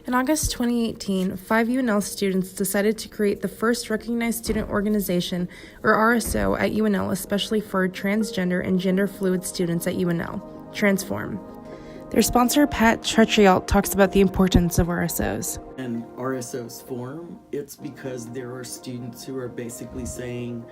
In August 2018, 5 UNL students decided to create the first recognized student organization, or RSO, at UNL, especially for transgender and gender-fluid students at UNL, Transform. Their sponsor, Pat Tretrialt, talks about the importance of RSOs. And RSOs form, it's because there are students who are basically saying,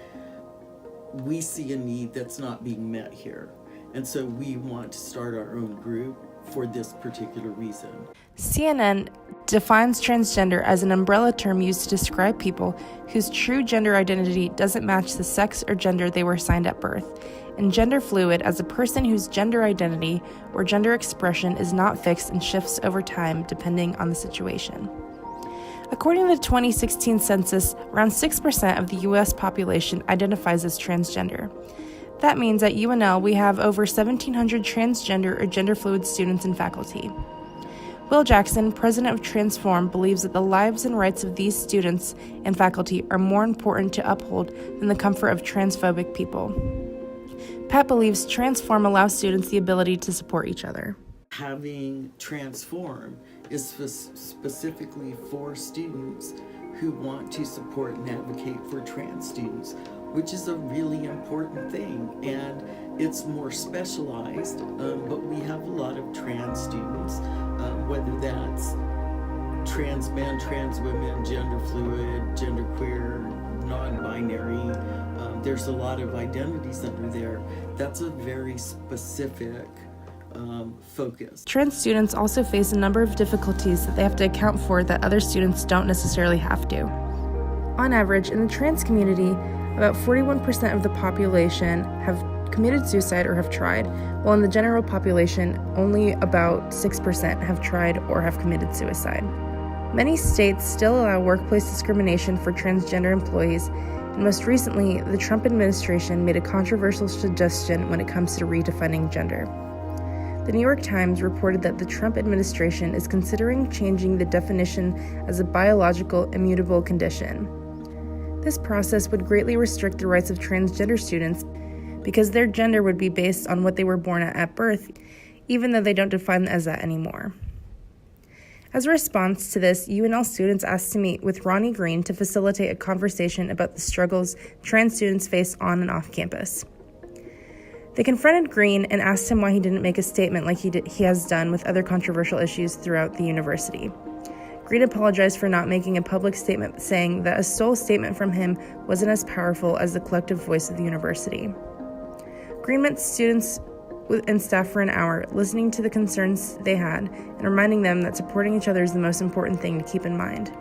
we see a need that's not being met here. And so we want to start our own group for this particular reason. CNN defines transgender as an umbrella term used to describe people whose true gender identity doesn't match the sex or gender they were assigned at birth, and gender fluid as a person whose gender identity or gender expression is not fixed and shifts over time depending on the situation. According to the 2016 census, around 6% of the U.S. population identifies as transgender. That means at UNL we have over 1,700 transgender or gender-fluid students and faculty. Will Jackson, president of Transform, believes that the lives and rights of these students and faculty are more important to uphold than the comfort of transphobic people. Pat believes Transform allows students the ability to support each other. Having Transform is specifically for students who want to support and advocate for trans students, which is a really important thing, and it's more specialized, but we have a lot of trans students, whether that's trans men, trans women, gender fluid, genderqueer, non-binary. There's a lot of identities under there. That's a very specific focus. Trans students also face a number of difficulties that they have to account for that other students don't necessarily have to. On average, in the trans community, about 41% of the population have committed suicide or have tried, while in the general population, only about 6% have tried or have committed suicide. Many states still allow workplace discrimination for transgender employees, and most recently, the Trump administration made a controversial suggestion when it comes to redefining gender. The New York Times reported that the Trump administration is considering changing the definition as a biological immutable condition. This process would greatly restrict the rights of transgender students because their gender would be based on what they were born at birth, even though they don't define as that anymore. As a response to this, UNL students asked to meet with Ronnie Green to facilitate a conversation about the struggles trans students face on and off campus. They confronted Green and asked him why he didn't make a statement like he has done with other controversial issues throughout the university. Green apologized for not making a public statement, saying that a sole statement from him wasn't as powerful as the collective voice of the university. Green met students and staff for an hour, listening to the concerns they had and reminding them that supporting each other is the most important thing to keep in mind.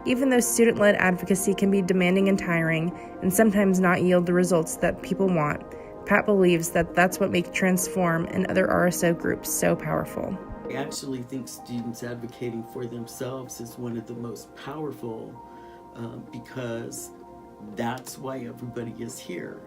Even though student-led advocacy can be demanding and tiring and sometimes not yield the results that people want, Pat believes that that's what makes Transform and other RSO groups so powerful. I actually think students advocating for themselves is one of the most powerful because that's why everybody is here.